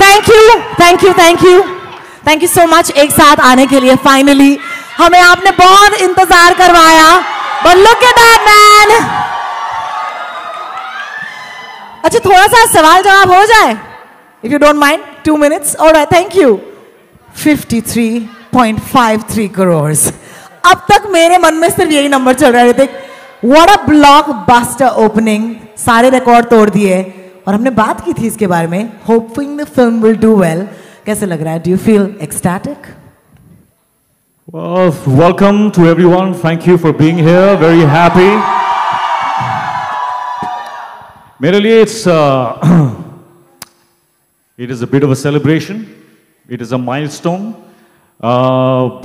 Thank you thank you thank you thank you so much एक साथ आने के लिए। फाइनली हमें आपने बहुत इंतजार करवाया, but look at that man. अच्छा थोड़ा सा सवाल जवाब हो जाए, if you don't mind, 2 minutes। Alright, thank you. 53.53 crore. अब तक मेरे मन में सिर्फ यही नंबर चल रहा है Hrithik. What a blockbuster opening, सारे रिकॉर्ड तोड़ दिए। और हमने बात की थी इसके बारे में, hopping the film will do well. कैसे लग रहा है? Do you feel ecstatic? Well, welcome to everyone. Thank you for being here. Very happy. मेरे लिए it is a bit of a celebration. It is a milestone.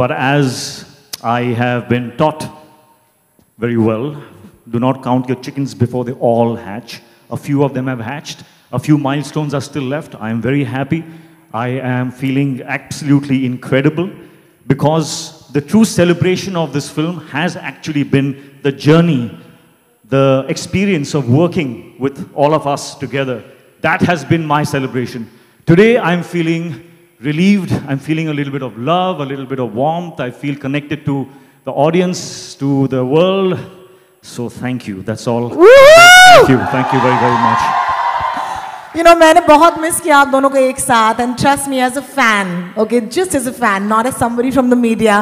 But as I have been taught very well, do not count your chickens before they all hatch. A few of them have hatched. A few milestones are still left. I am very happy. I am feeling absolutely incredible because the true celebration of this film has actually been the journey, the experience of working with all of us together. That has been my celebration. Today I'm feeling relieved. I'm feeling a little bit of love, a little bit of warmth. I feel connected to the audience, to the world. So thank you. That's all. Thank you. Thank you very, very much. You know, मैंने बहुत miss किया आप दोनों को एक साथ, and trust me as a fan, okay, just as a fan, not as somebody from the media.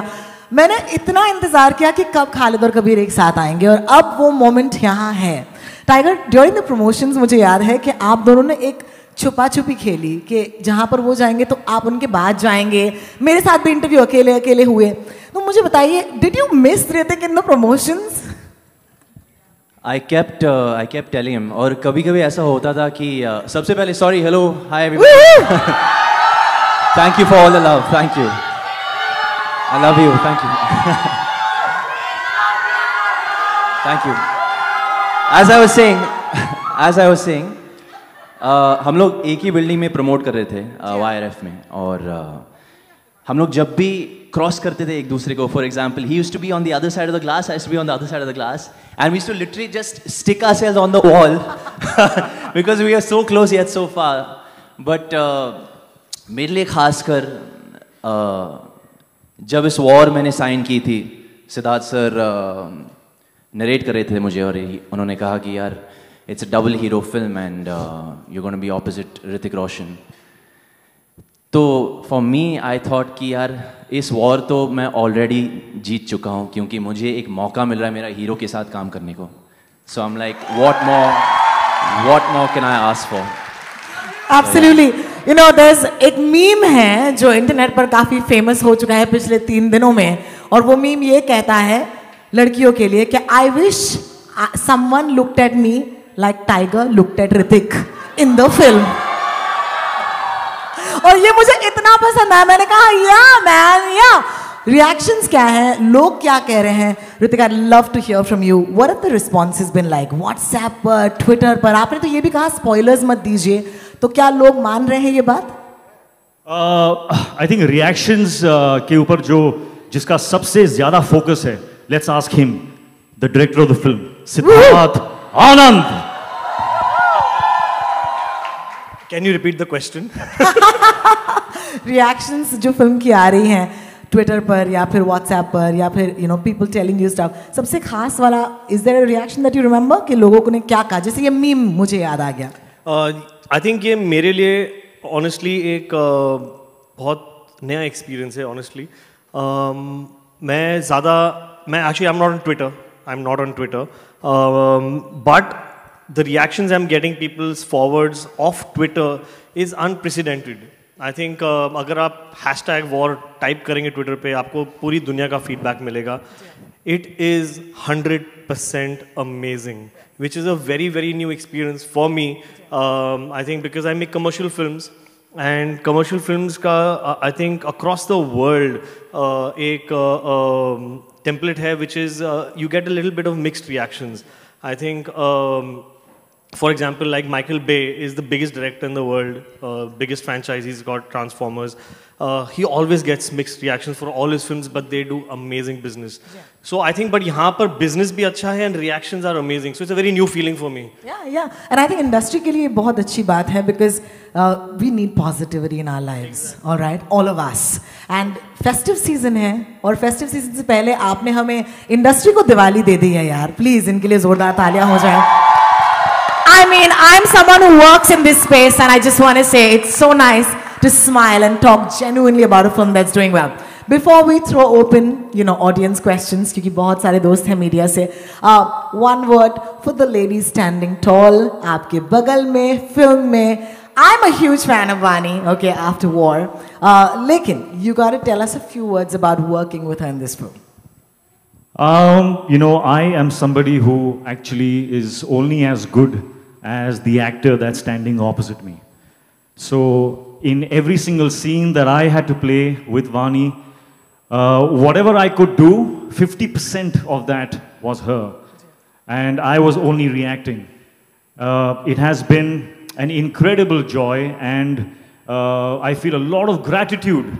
मैंने इतना इंतजार किया कि कब खालिद और कबीर एक साथ आएंगे, और अब वो मोमेंट यहाँ है। टाइगर, ड्यूरिंग द प्रमोशंस मुझे याद है कि आप दोनों ने एक छुपा छुपी खेली कि जहाँ पर वो जाएंगे तो आप उनके बाद जाएंगे। मेरे साथ भी इंटरव्यू अकेले अकेले हुए। तो मुझे बताइए, did you miss Hrithik in the promotions? I kept telling him, और कभी-कभी ऐसा होता था कि सबसे पहले sorry, hello, hi everybody, thank you for all the love, thank you, I love you, thank you, thank you. As I was saying, हम लोग एक ही बिल्डिंग में प्रमोट कर रहे थे YRF में, और हम लोग जब भी क्रॉस करते थे एक दूसरे को, for example he used to be on the other side of the glass, I used to be on the other side of the glass, and we used to literally just stick ourselves on the wall because we are so close yet so far. But मेरे लिए खासकर जब इस war मैंने sign की थी, Siddharth sir narrate कर रहे थे मुझे, और उन्होंने कहा कि यार it's a double hero film and you gonna be opposite Hrithik Roshan. तो फॉर मी आई थॉट कि यार इस वॉर तो मैं ऑलरेडी जीत चुका हूँ, क्योंकि मुझे एक मौका मिल रहा है मेरा हीरो के साथ काम करने को। So I am like what more can I ask for. Absolutely. You know, there's एक मीम है जो इंटरनेट पर काफी फेमस हो चुका है पिछले 3 दिनों में, और वो मीम ये कहता है लड़कियों के लिए कि I wish someone looked at me like tiger looked at Hrithik in the film. और ये मुझे इतना पसंद आया, मैंने कहा या मैन या। रिएक्शंस क्या हैं, लोग क्या कह रहे हैं? Hrithik, I love to hear from you, what are the responses been like WhatsApp पर, ट्विटर पर? आपने तो ये भी कहा स्पॉयलर्स मत दीजिए, तो क्या लोग मान रहे हैं ये बात? आई थिंक रिएक्शंस के ऊपर जिसका सबसे ज्यादा फोकस है, let's ask him, the director of the film, Siddharth Anand. Can you repeat the question? Reactions जो फिल्म की आ रही हैं ट्विटर पर या फिर व्हाट्सएप पर, या फिर you know people telling you stuff, सबसे खास वाला is there a reaction that you remember कि लोगों ने क्या कहा? जैसे ये मीम मुझे याद आ गया। आई थिंक ये मेरे लिए ऑनेस्टली एक बहुत नया एक्सपीरियंस है। ऑनेस्टली मैं actually I am not on Twitter, but the reactions I'm getting, people's forwards of Twitter is unprecedented. I think अगर आप #war टाइप करेंगे ट्विटर पे, आपको पूरी दुनिया का फीडबैक मिलेगा। It is 100% amazing, which is a very, very new experience for me. I think because I make commercial films, and commercial films का I think across the world एक template है which is you get a little bit of mixed reactions. I think for example, like Michael Bay is the biggest director in the world, biggest franchise. He's got Transformers. He always gets mixed reactions for all his films, but they do amazing business. Yeah. So I think, but यहाँ पर business भी अच्छा है and reactions are amazing. So it's a very new feeling for me. Yeah. And I think industry के लिए बहुत अच्छी बात है because we need positivity in our lives. Exactly. All right, all of us. And festive season है और festive season से पहले आपने हमें industry को दिवाली दे दी है यार. Please इनके लिए जोरदार तालियां हो जाएं. I mean, I'm someone who works in this space and I just want to say it's so nice to smile and talk genuinely about a film that's doing well. Before we throw open, audience questions, क्योंकि बहुत सारे दोस्त हैं media से, one word for the lady standing tall, आपके बगल में, film में. I'm a huge fan of Vani, okay, after war. Lekin, you got to tell us a few words about working with her in this film. I am somebody who actually is only as good as the actor that's standing opposite me. So in every single scene that I had to play with Vani, whatever I could do, 50% of that was her. And I was only reacting. It has been an incredible joy, and I feel a lot of gratitude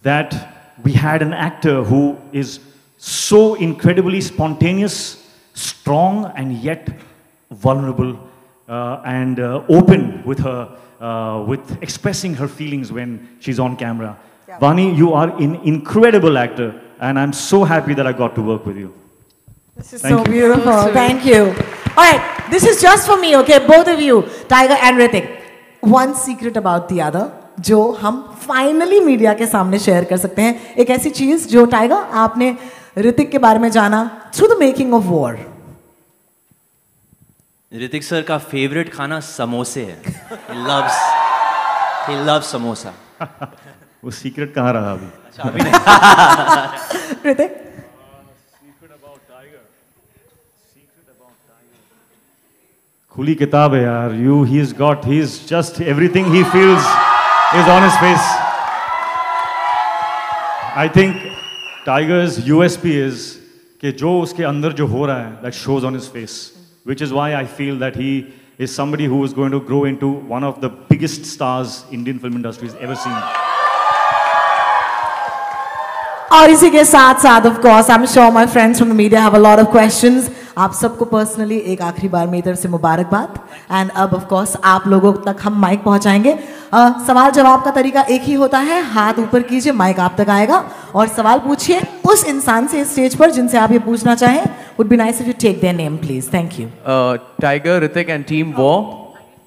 that we had an actor who is so incredibly spontaneous, strong, and yet vulnerable and open with her, with expressing her feelings when she's on camera. Yeah. Vani, you are an incredible actor, and I'm so happy that I got to work with you. This is so beautiful. Thank you. All right, this is just for me, okay? Both of you, Tiger and Hrithik. One secret about the other, जो हम finally media के सामने share कर सकते हैं. एक ऐसी चीज जो टाइगर आपने ऋतिक के बारे में जाना through the making of war. Hrithik sir का फेवरेट खाना समोसे है. He loves samosa. वो सीक्रेट कहाँ रहा अभी? अभी नहीं. ऋतिक? खुली किताब है यार. He's just everything he feels is on his face. I think Tiger's USP is कि जो उसके अंदर जो हो रहा है, that shows on his face, which is why I feel that he is somebody who is going to grow into one of the biggest stars Indian film industry has ever seen. और इसी के साथ साथ of course I'm sure my friends from the media have a lot of questions. आप सबको personally एक आखिरी बार मेरी तरफ से मुबारकबाद. एंड अब ऑफ कोर्स आप लोगों तक हम माइक पहुंचाएंगे. सवाल जवाब का तरीका एक ही होता है. हाथ ऊपर कीजिए, माइक आप तक आएगा और सवाल पूछिए उस इंसान से स्टेज पर जिनसे आप ये पूछना चाहें. Would be nice if you take their name please. Thank you. Tiger, Hrithik and Team War.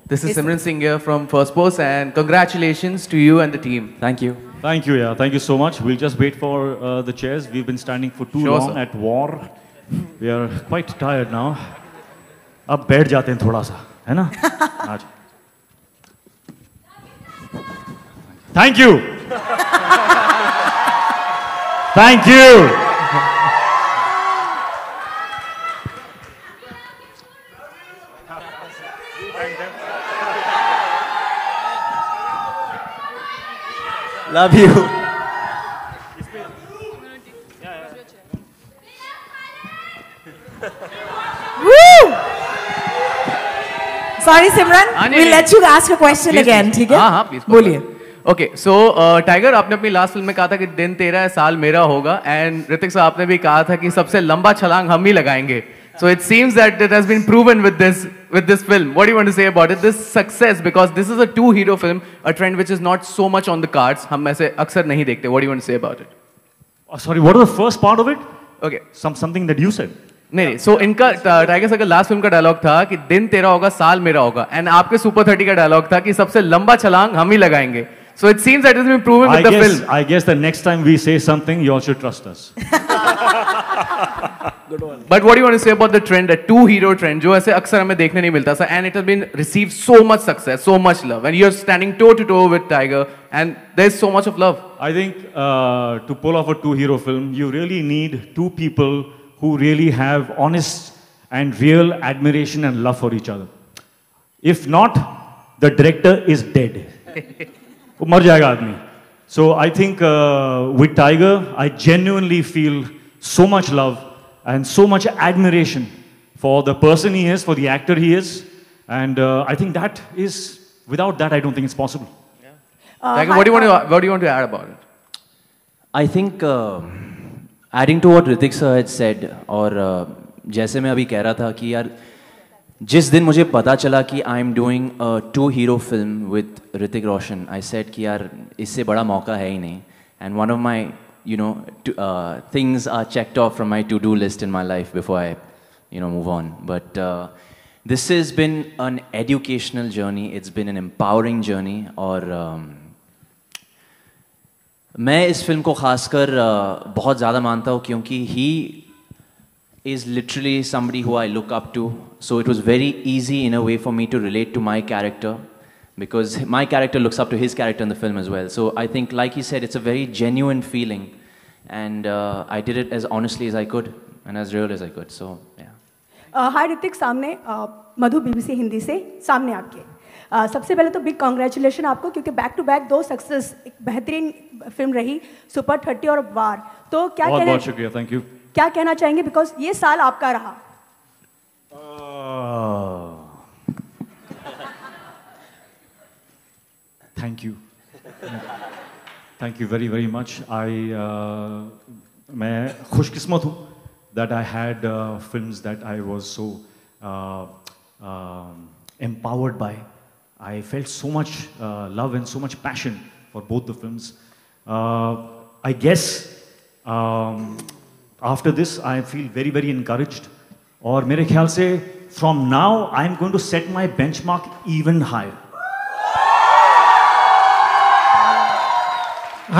This is Simran Singh here from First Post, and congratulations to you and the team. Thank you. Thank you, yeah. Thank you so much. We'll just wait for the chairs. We've been standing for too long at war. We are quite tired now. अब बैठ जाते हैं थोड़ा सा, है ना? आज. Thank you. Thank you. Love you. Woo! Sorry, Simran. We'll let you ask a question again. ठीक है? हाँ, please. बोलिए. Okay, so Tiger, आपने अपनी लास्ट फिल्म में कहा था कि दिन तेरा है साल मेरा होगा, and ऋतिक साहब आपने भी कहा था कि सबसे लंबा छलांग हम ही लगाएंगे. So it seems that it has been proven with this film. What do you want to say about it? This success, because this is a two-hero film, a trend which is not so much on the cards. हम ऐसे अक्सर नहीं देखते. What do you want to say about it? Oh, sorry, what was the first part of it? Okay. Something that you said. नहीं. So इनका tiger sir का last film का dialogue था कि दिन तेरा होगा साल मेरा होगा, and आपके सुपर 30 का डायलॉग था कि सबसे लंबा छलांग हम ही लगाएंगे. So it seems that it has been proven with the film. I guess the next time we say something, you all should trust us. Good one. But what do you want to say about the trend, a two-hero trend, जो ऐसे अक्सर हमें देखने नहीं मिलता, and it has been received so much success, so much love, and you're standing toe to toe with Tiger, and there's so much of love. I think to pull off a two-hero film, you really need two people who really have honest and real admiration and love for each other. If not, the director is dead. वो मर जाएगा आदमी. So I think with Tiger, I genuinely feel so much love and so much admiration for the person he is, for the actor he is, And I think that is, without that, I don't think it's possible. Tiger, what do you want to add about it? I think adding to what Hrithik sir had said, और जैसे मैं अभी कह रहा था कि यार जिस दिन मुझे पता चला कि I am doing a 2 hero film with Hrithik Roshan, I said कि यार इससे बड़ा मौका है ही नहीं. And one of my things are checked off from my to-do list in my life before I move on. But this has been an educational journey, it's been an empowering journey. और मैं इस film को खासकर बहुत ज़्यादा मानता हूँ क्योंकि he is literally somebody who I look up to. So it was very easy in a way for me to relate to my character because my character looks up to his character in the film as well. So I think, like he said, it's a very genuine feeling, and I did it as honestly as I could and as real as I could. So yeah. हाय ऋतिक, सामने मधु BBC Hindi से सामने आपके सबसे पहले तो big congratulation आपको क्योंकि back to back 2 success, एक बेहतरीन फिल्म रही सुपर 30 और वार. तो क्या बहुत शुक्रिया, थैंक यू. क्या कहना चाहेंगे बिकॉज ये साल आपका रहा? Thank you, thank you very very much. मैं खुशकिस्मत हूँ that I had films that I was so empowered by. I felt so much love and so much passion for both the films. I guess after this I feel very very encouraged. और मेरे ख्याल से from now I am going to set my benchmark even higher.